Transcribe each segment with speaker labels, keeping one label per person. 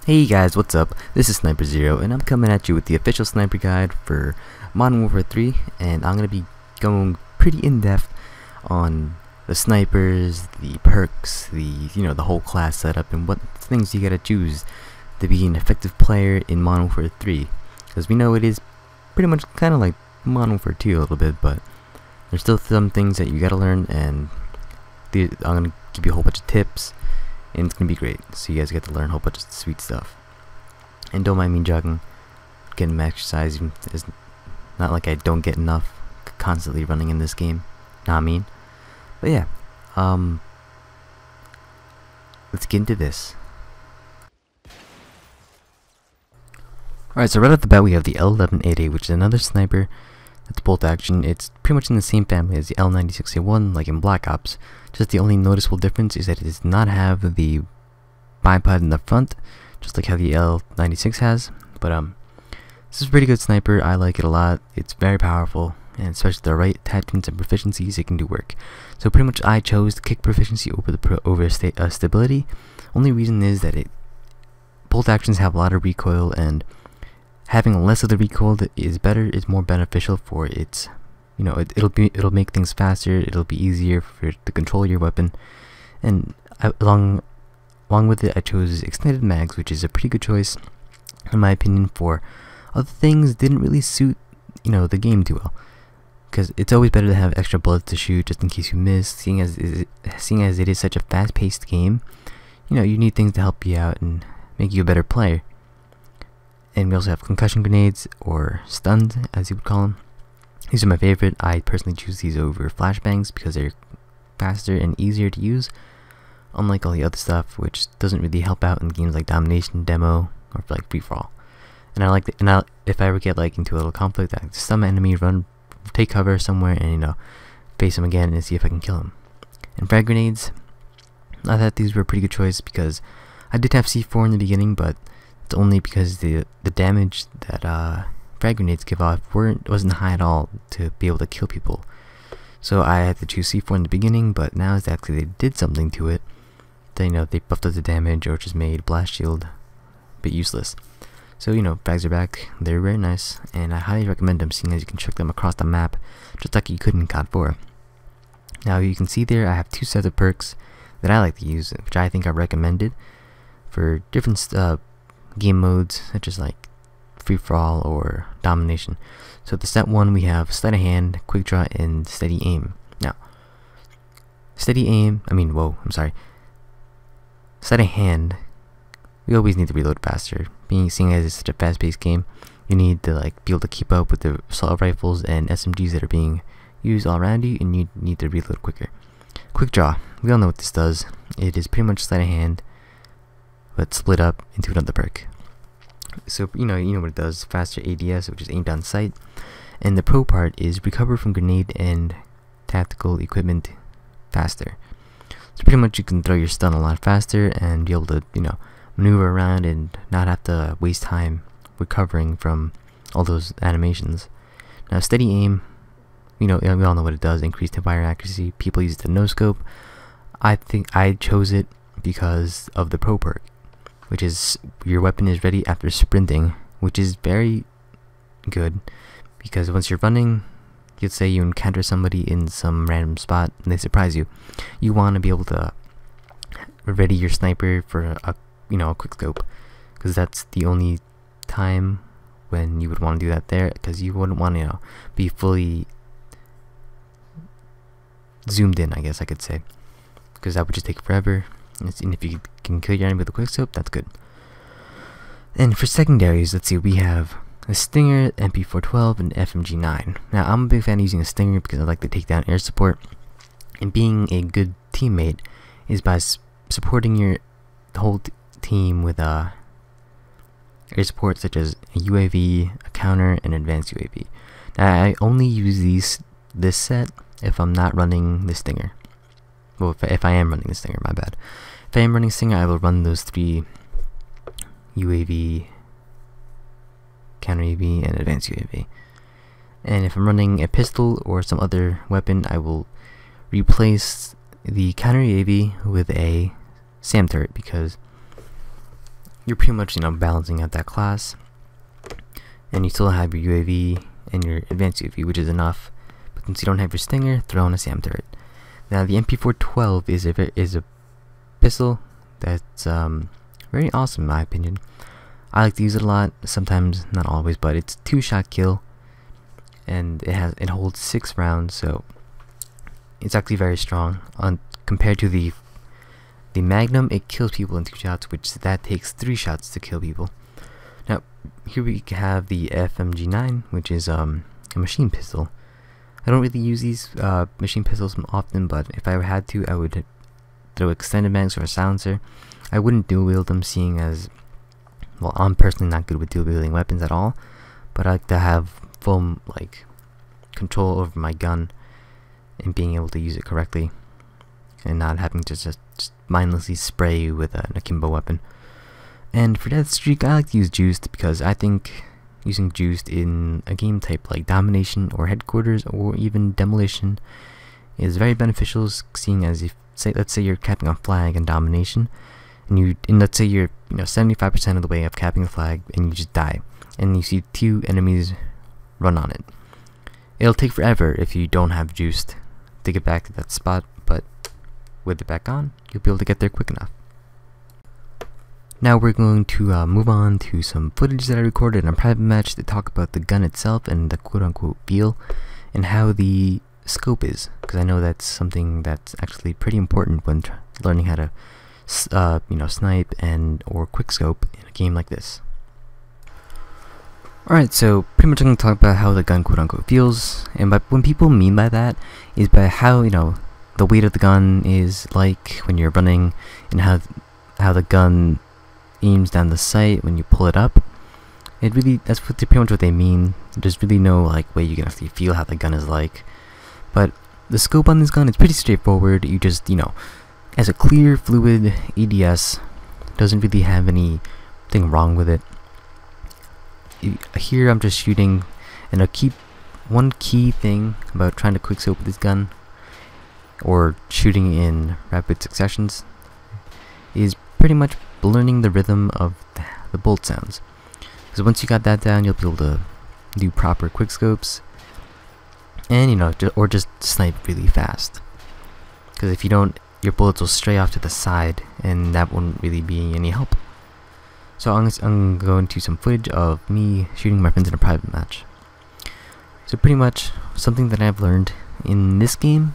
Speaker 1: Hey guys, what's up? This is SniperZero, and I'm coming at you with the official sniper guide for Modern Warfare 3, and I'm going to be going pretty in-depth on the snipers, the perks, the whole class setup, and what things you gotta choose to be an effective player in Modern Warfare 3. Because we know it is pretty much kind of like Modern Warfare 2 a little bit, but there's still some things that you gotta learn, and I'm going to give you a whole bunch of tips. And it's gonna be great, so you guys get to learn a whole bunch of sweet stuff. And don't mind me jogging, getting my exercise. It's not like I don't get enough constantly running in this game. Nah, I mean. But yeah, let's get into this. Alright, so right off the bat we have the L1188, which is another sniper that's bolt action. It's pretty much in the same family as the L96A1, like in Black Ops. Just the only noticeable difference is that it does not have the bipod in the front, just like how the L96 has. But this is a pretty good sniper. I like it a lot. It's very powerful, and especially the right attachments and proficiencies, it can do work. So pretty much I chose the kick proficiency over stability. Only reason is that bolt actions have a lot of recoil, and having less of the recoil is better. It's more beneficial for its, it'll make things faster. It'll be easier to control your weapon. And along with it, I chose extended mags, which is a pretty good choice in my opinion. For other things, didn't really suit the game too well, because it's always better to have extra bullets to shoot just in case you miss. Seeing as it is such a fast-paced game, you need things to help you out and make you a better player. And we also have concussion grenades, or stuns as you would call them. These are my favorite. I personally choose these over flashbangs because they're faster and easier to use, unlike all the other stuff, which doesn't really help out in games like Domination, Demo, or like Free For All. And I like that. And if I ever get into a little conflict, I just stun my enemy, take cover somewhere, and face him again and see if I can kill him. And frag grenades, I thought these were a pretty good choice because I did have C4 in the beginning, but it's only because the damage that frag grenades give off wasn't high at all to be able to kill people. So I had to choose C4 in the beginning, but now it's actually they did something to it. They buffed up the damage, or just made blast shield a bit useless. So frags are back. They're very nice, and I highly recommend them, seeing as you can chuck them across the map just like you could in COD 4. Now you can see there I have two sets of perks that I like to use, which I think are recommended for different game modes, such as like Free For All or Domination. So the set 1 we have sleight of hand, quick draw, and steady aim. Now, sleight of hand, we always need to reload faster. Seeing as it's such a fast-paced game, you need to be able to keep up with the assault rifles and SMGs that are being used all around you, and you need to reload quicker. Quick draw, we all know what this does. It is pretty much sleight of hand, but split up into another perk. So you know what it does: faster ADS, which is aimed on sight, and the pro part is recover from grenade and tactical equipment faster. So pretty much you can throw your stun a lot faster and be able to maneuver around and not have to waste time recovering from all those animations. Now steady aim, we all know what it does: increased fire accuracy. People use the no scope. I think I chose it because of the pro perk, which is your weapon is ready after sprinting, which is very good, because once you're running, let's say you encounter somebody in some random spot and they surprise you, you want to be able to ready your sniper for a quick scope, because that's the only time when you would want to do that there, because you wouldn't want to be fully zoomed in, I guess I could say, because that would just take forever. And if you can kill your enemy with a quick scope, that's good. And for secondaries, let's see, we have a Stinger, MP412, and FMG9. Now I'm a big fan of using a Stinger because I like to take down air support, and being a good teammate is by supporting your whole team with air support, such as a UAV, a counter, and advanced UAV. Now I only use this set if I'm not running the Stinger. Well, if I am running the Stinger, my bad. If I am running Stinger, I will run those 3: UAV, counter UAV, and advanced UAV. And if I'm running a pistol or some other weapon, I will replace the counter UAV with a SAM turret, because you're pretty much, you know, balancing out that class, and you still have your UAV and your advanced UAV, which is enough. But since you don't have your stinger, throw on a SAM turret. Now the MP412 is a pistol that's very awesome in my opinion. I like to use it a lot, sometimes, not always, but it's 2-shot kill, and it holds 6 rounds, so it's actually very strong. Compared to the Magnum, it kills people in 2 shots, which that takes 3 shots to kill people. Now here we have the FMG9, which is a machine pistol. I don't really use these machine pistols often, but if I ever had to, I would throw extended mags or a silencer. I wouldn't dual wield them, seeing as, well, I'm personally not good with dual wielding weapons at all, but I like to have full control over my gun and being able to use it correctly, and not having to just mindlessly spray with an akimbo weapon. And for death streak, I like to use juiced because I think using juiced in a game type like domination or headquarters or even demolition is very beneficial, seeing as if let's say you're capping a flag in domination, and let's say you're 75% of the way of capping the flag and you just die, and you see 2 enemies run on it. It'll take forever if you don't have juiced to get back to that spot, but with it back on, you'll be able to get there quick enough. Now we're going to move on to some footage that I recorded in a private match to talk about the gun itself and the quote-unquote feel and how the scope is, because I know that's something that's actually pretty important when learning how to snipe or quickscope in a game like this. Alright, so pretty much I'm going to talk about how the gun quote-unquote feels, and when people mean by that is by how, the weight of the gun is like when you're running, and how the gun aims down the sight when you pull it up. That's pretty much what they mean. There's really no way you can actually feel how the gun is like. But the scope on this gun is pretty straightforward. You just, as a clear fluid ADS, doesn't really have anything wrong with it. Here I'm just shooting, and one key thing about trying to quickscope with this gun, or shooting in rapid successions, is pretty much learning the rhythm of the bolt sounds. Because once you got that down, you'll be able to do proper quickscopes, and or just snipe really fast. Because if you don't, your bullets will stray off to the side, and that won't really be any help. So I'm going to some footage of me shooting my friends in a private match. So pretty much something that I've learned in this game,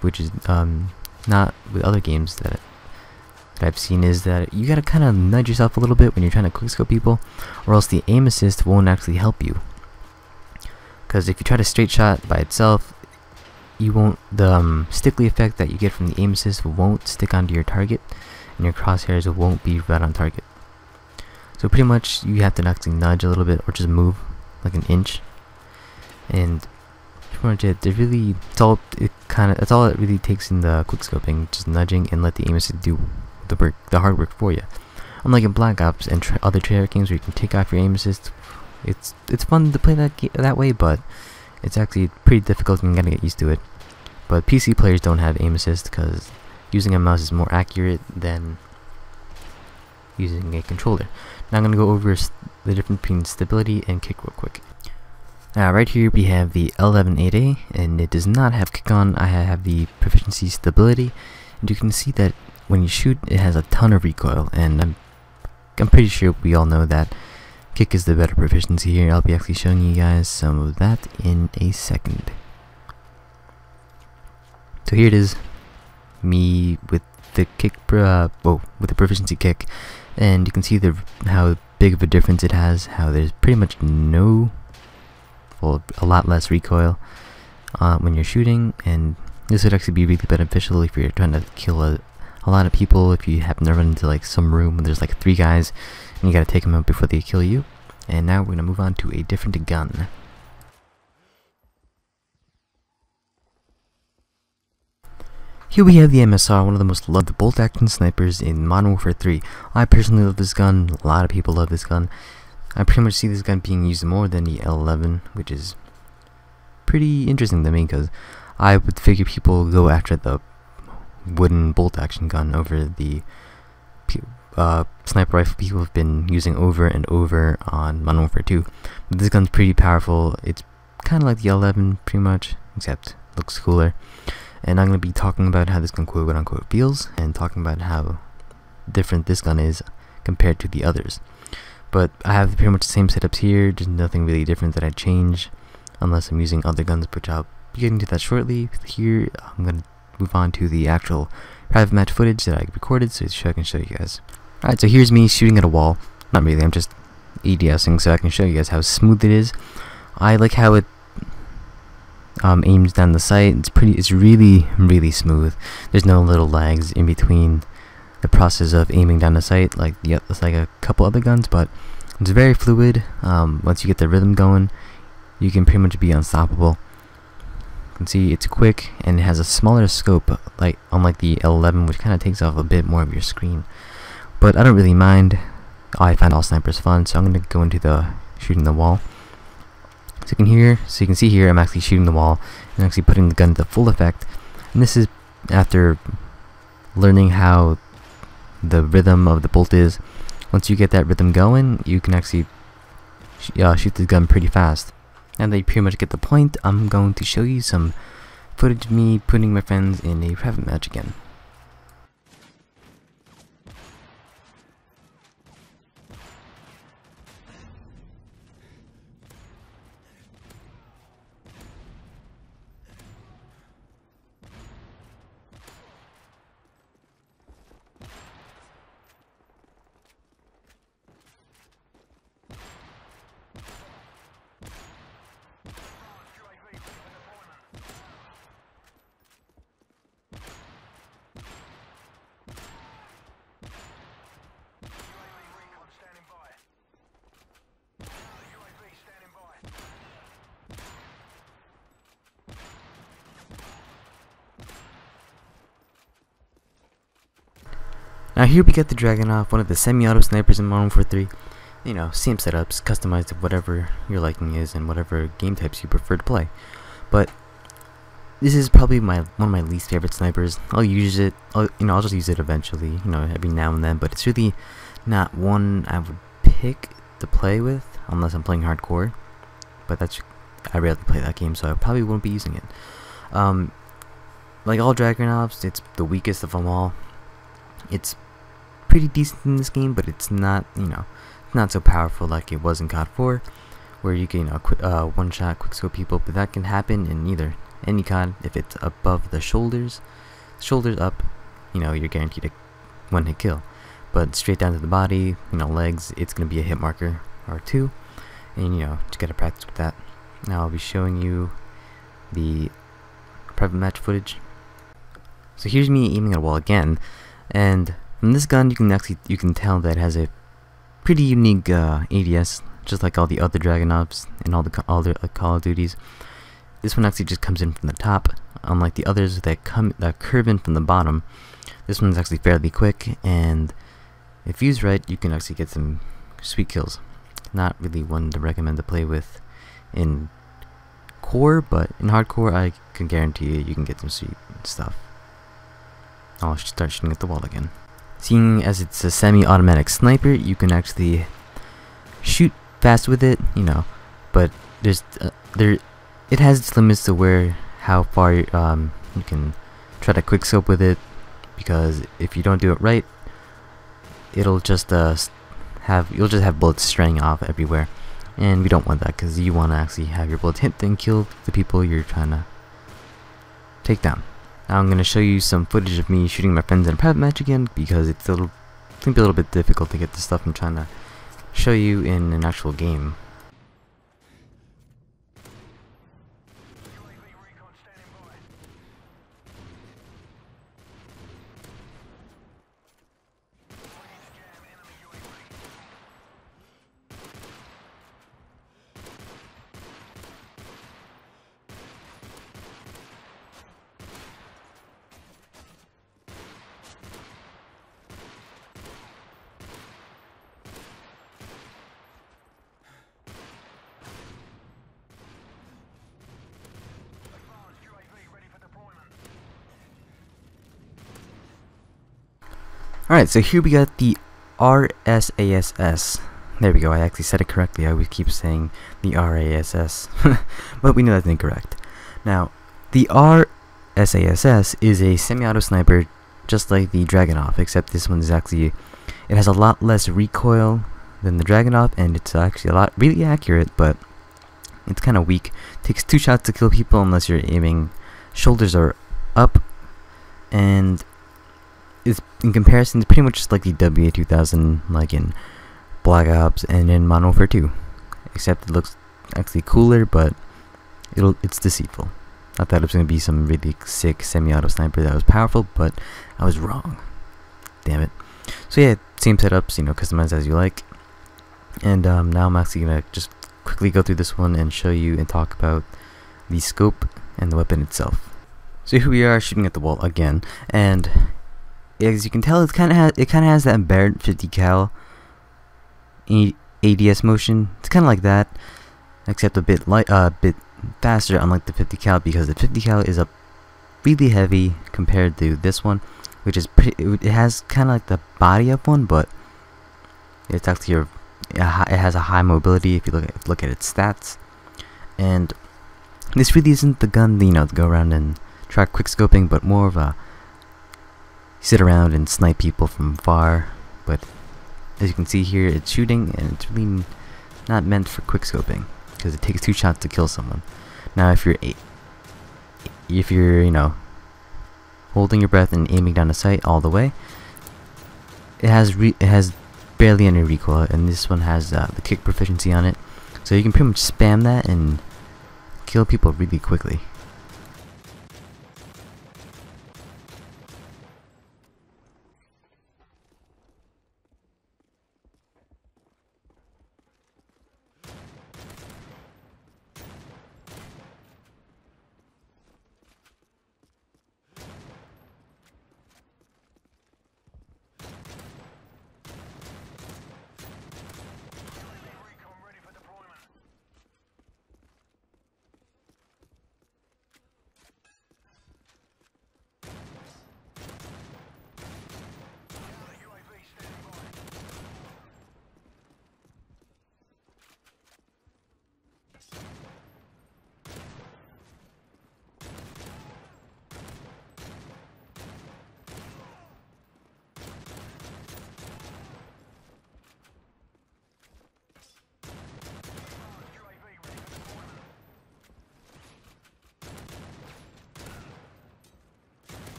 Speaker 1: which is not with other games that I've seen, is that you gotta kind of nudge yourself a little bit when you're trying to quickscope people, or else the aim assist won't actually help you. Because if you try to straight shot by itself, you won't. The stickly effect that you get from the aim assist won't stick onto your target, and your crosshairs won't be right on target. So pretty much you have to actually nudge a little bit, or just move like an inch, and pretty much it. That's all it really takes in the quickscoping, just nudging and let the aim assist do the hard work for you. Unlike in Black Ops and other trailer games where you can take off your aim assist, it's fun to play that way, but it's actually pretty difficult and you gotta get used to it. But PC players don't have aim assist because using a mouse is more accurate than using a controller. Now I'm going to go over the difference between stability and kick real quick. Now right here we have the L11-8A, and it does not have kick on. I have the proficiency stability, and you can see that when you shoot it has a ton of recoil, and I'm pretty sure we all know that kick is the better proficiency here. I'll be actually showing you guys some of that in a second. So here it is, me with the kick, with the proficiency kick, and you can see how big of a difference it has. How there's pretty much a lot less recoil when you're shooting, and this would actually be really beneficial if you're trying to kill a lot of people. If you happen to run into some room where there's 3 guys, and you gotta take them out before they kill you. And now we're gonna move on to a different gun. Here we have the MSR, one of the most loved bolt action snipers in Modern Warfare 3. I personally love this gun, a lot of people love this gun. I pretty much see this gun being used more than the L11, which is pretty interesting to me, because I would figure people go after the wooden bolt action gun over the sniper rifle people have been using over and over on Modern Warfare 2. But this gun's pretty powerful. It's kind of like the L11 pretty much, except looks cooler. And I'm going to be talking about how this gun quote unquote feels, and talking about how different this gun is compared to the others. But I have pretty much the same setups here. There's nothing really different that I change, unless I'm using other guns, which I'll be getting to that shortly. Here I'm going to move on to the actual private match footage that I recorded, so I can show you guys. Alright, so here's me shooting at a wall. Not really, I'm just ADSing so I can show you guys how smooth it is. I like how it aims down the sight. It's really smooth. There's no little lags in between the process of aiming down the sight like a couple other guns, but it's very fluid. Once you get the rhythm going, you can pretty much be unstoppable. You can see it's quick and it has a smaller scope, like unlike the L11, which kind of takes off a bit more of your screen. But I don't really mind. I find all snipers fun, so I'm going to go into the shooting the wall. So you can see here I'm actually shooting the wall and actually putting the gun to full effect. And this is after learning how the rhythm of the bolt is. Once you get that rhythm going, you can actually shoot the gun pretty fast. Now that you pretty much get the point, I'm going to show you some footage of me putting my friends in a private match again. Now here we get the Dragunov, one of the semi-auto snipers in Modern Warfare 3. You know, same setups, customized to whatever your liking is and whatever game types you prefer to play. But this is probably one of my least favorite snipers. I'll use it, I'll just use it eventually, every now and then. But it's really not one I would pick to play with unless I'm playing hardcore. But I rarely play that game, so I probably won't be using it. Like all Dragunovs, it's the weakest of them all. It's pretty decent in this game, but it's not, not so powerful like it was in COD 4, where you can, one-shot quickscope people. But that can happen in any COD if it's above the shoulders up. You're guaranteed a one-hit kill. But straight down to the body, legs, it's gonna be a hit marker or two, and just gotta practice with that. Now I'll be showing you the private match footage. So here's me aiming at a wall again, and from this gun you can tell that it has a pretty unique ADS, just like all the other Dragunovs and all the Call of Duties. This one actually just comes in from the top, unlike the others that curve in from the bottom. This one's actually fairly quick, and if used right, you can actually get some sweet kills. Not really one to recommend to play with in core, but in hardcore I can guarantee you can get some sweet stuff. I'll start shooting at the wall again. Seeing as it's a semi-automatic sniper, you can actually shoot fast with it, but it has its limits to how far you can try to quickscope with it, because if you don't do it right, you'll just have bullets straying off everywhere, and we don't want that, because you want to actually have your bullets hit and kill the people you're trying to take down. Now I'm going to show you some footage of me shooting my friends in a private match again, because it's going to be a little bit difficult to get the stuff I'm trying to show you in an actual game. Alright, so here we got the RSASS. There we go, I actually said it correctly. I always keep saying the RASS, but we know that's incorrect. Now, the RSASS is a semi-auto sniper just like the Dragunov, except this one is actually, it has a lot less recoil than the Dragunov, and it's actually a lot really accurate, but it's kind of weak. Takes 2 shots to kill people unless you're aiming. Shoulders are up, and it's in comparison to pretty much just like the WA2000, like in Black Ops and in Modern Warfare 2, except it looks actually cooler, but it's deceitful. I thought it was going to be some really sick semi-auto sniper that was powerful, but I was wrong. Damn it. So yeah, same setups, you know, customize as you like. And now I'm actually going to just quickly go through this one and show you and talk about the scope and the weapon itself. So here we are shooting at the wall again, and as you can tell, it kind of has that Barrett 50 cal ADS motion. It's kind of like that, except a bit faster, unlike the 50 cal, because the 50 cal is a really heavy compared to this one, which is it has kind of like the body of one, but it's actually it has a high mobility if you look at its stats. And this really isn't the gun, you know, to go around and try quickscoping, but more of a sit around and snipe people from far. But as you can see here, it's shooting, and it's really not meant for quickscoping because it takes 2 shots to kill someone. Now, if you're you know, holding your breath and aiming down the sight all the way, it has barely any recoil, and this one has the kick proficiency on it, so you can pretty much spam that and kill people really quickly.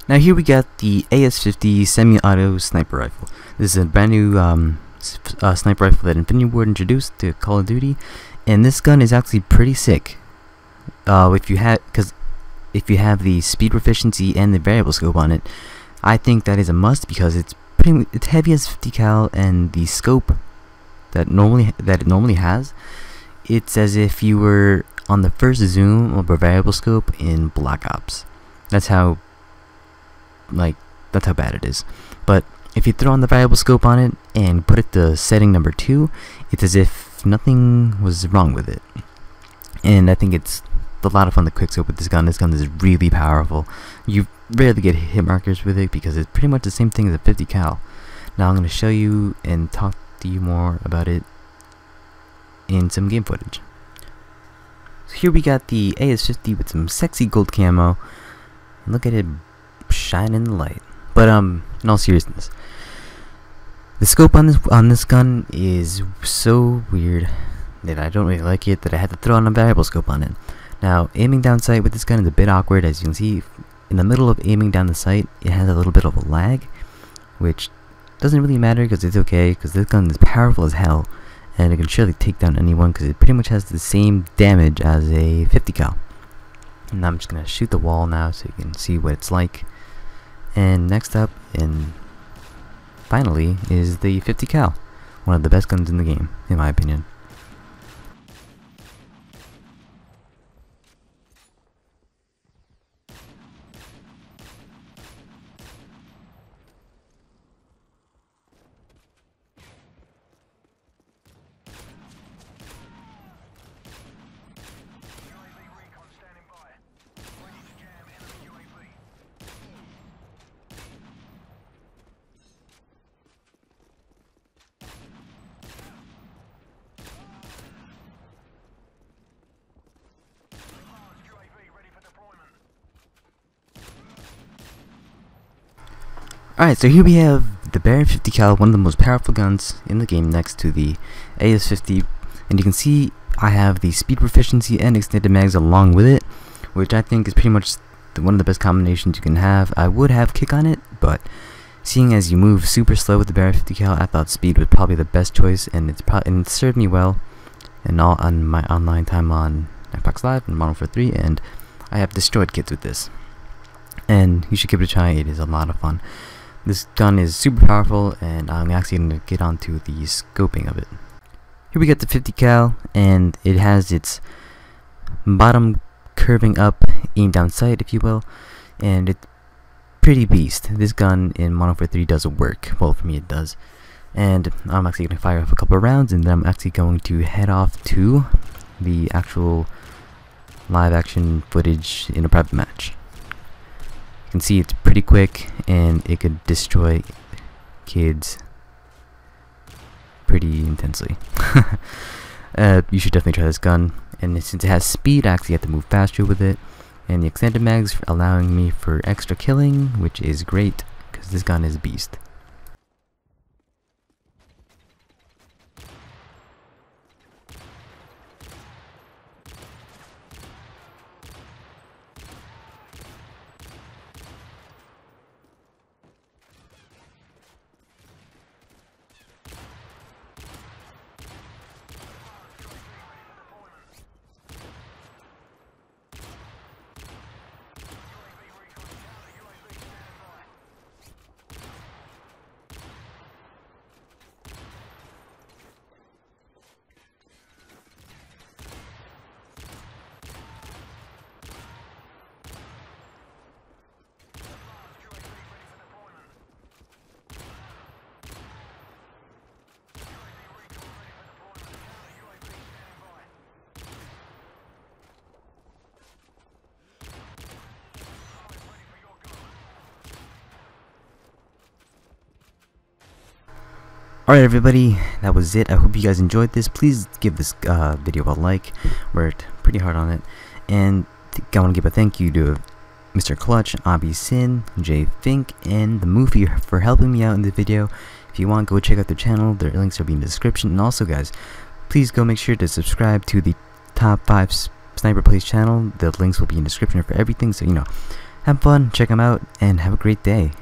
Speaker 1: Now here we got the AS-50 semi-auto sniper rifle. This is a brand new sniper rifle that Infinity Ward introduced to Call of Duty, and this gun is actually pretty sick. If you have the speed proficiency and the variable scope on it, I think that is a must because it's heavy as 50 cal, and the scope that it normally has, it's as if you were on the first zoom of a variable scope in Black Ops. That's how bad it is. But if you throw on the variable scope on it and put it to setting number 2, it's as if nothing was wrong with it. And I think it's a lot of fun to quickscope with this gun. This gun is really powerful. You rarely get hit markers with it because it's pretty much the same thing as a 50 cal. Now I'm going to show you and talk to you more about it in some game footage. So here we got the AS-50 with some sexy gold camo. Look at it shine in the light. But in all seriousness, the scope on this gun is so weird that I don't really like it, that I had to throw on a variable scope on it. Now, aiming down sight with this gun is a bit awkward. As you can see, in the middle of aiming down the sight, it has a little bit of a lag, which doesn't really matter because it's okay, because this gun is powerful as hell, and it can surely take down anyone because it pretty much has the same damage as a 50 cal. And I'm just gonna shoot the wall now so you can see what it's like. And next up, and finally, is the 50 cal, one of the best guns in the game, in my opinion. Alright, so here we have the Barrett 50 cal, one of the most powerful guns in the game, next to the AS50, and you can see I have the speed proficiency and extended mags along with it, which I think is pretty much one of the best combinations you can have. I would have kick on it, but seeing as you move super slow with the Barrett 50 cal, I thought speed was probably the best choice, and it served me well and all on my online time on Xbox Live and MW3, and I have destroyed kids with this. And you should give it a try, it is a lot of fun. This gun is super powerful, and I'm actually going to get onto the scoping of it. Here we get the 50 cal, and it has its bottom curving up, aim down sight, if you will, and it's pretty beast. This gun in MW3 doesn't work. Well, for me it does. And I'm actually going to fire off a couple of rounds, and then I'm actually going to head off to the actual live action footage in a private match. You can see it's pretty quick, and it could destroy kids pretty intensely. You should definitely try this gun, and since it has speed, I actually have to move faster with it, and the extended mags allowing me for extra killing, which is great because this gun is a beast. Alright everybody, that was it. I hope you guys enjoyed this. Please give this video a like. Worked pretty hard on it. And I want to give a thank you to Mr. Clutch, Abi Sin, Jay Fink, and the movie for helping me out in the video. If you want, go check out their channel. Their links will be in the description. And also guys, please go make sure to subscribe to the Top 5 Sniper Plays channel. The links will be in the description for everything. So, you know, have fun, check them out, and have a great day.